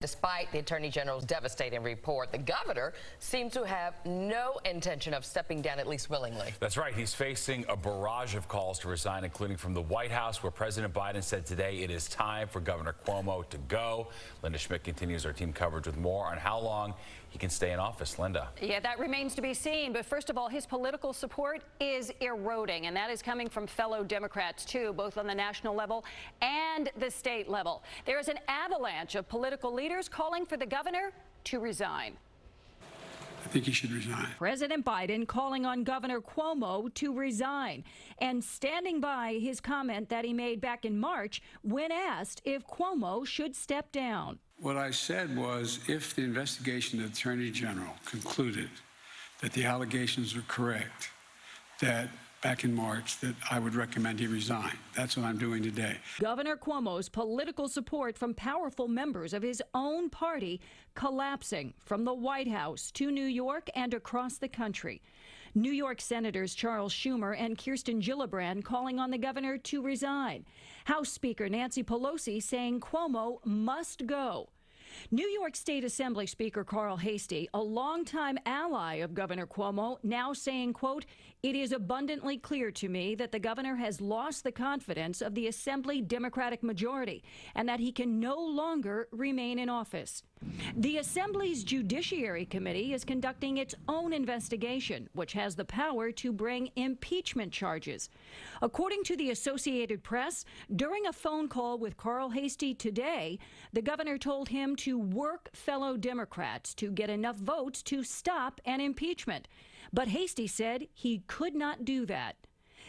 Despite the Attorney General's devastating report, the governor seems to have no intention of stepping down, at least willingly. That's right. He's facing a barrage of calls to resign, including from the White House, where President Biden said today it is time for Governor Cuomo to go. Linda Schmidt continues our team coverage with more on how long he can stay in office. Linda. Yeah, that remains to be seen. But first of all, his political support is eroding, and that is coming from fellow Democrats, too, both on the national level and the state level. There is an avalanche of political leaders calling for the governor to resign. I think he should resign. President Biden calling on Governor Cuomo to resign and standing by his comment that he made back in March when asked if Cuomo should step down. What I said was, if the investigation of the Attorney General concluded that the allegations are correct, that back in March, that I would recommend he resign. That's what I'm doing today. Governor Cuomo's political support from powerful members of his own party collapsing from the White House to New York and across the country. New York Senators Charles Schumer and Kirsten Gillibrand calling on the governor to resign. House Speaker Nancy Pelosi saying Cuomo must go. New York State Assembly Speaker Carl Heastie, a longtime ally of Governor Cuomo, now saying, quote, "It is abundantly clear to me that the governor has lost the confidence of the Assembly Democratic majority and that he can no longer remain in office." The Assembly's Judiciary Committee is conducting its own investigation, which has the power to bring impeachment charges. According to the Associated Press, during a phone call with Carl Heastie today, the governor told him to work fellow Democrats to get enough votes to stop an impeachment. But Heastie said he could not do that.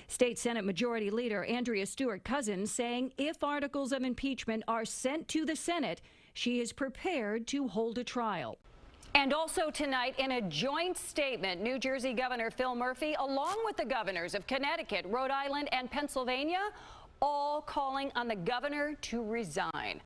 State Senate Majority Leader Andrea Stewart-Cousins saying if articles of impeachment are sent to the Senate, she is prepared to hold a trial. And also tonight, in a joint statement, New Jersey Governor Phil Murphy, along with the governors of Connecticut, Rhode Island, and Pennsylvania, all calling on the governor to resign.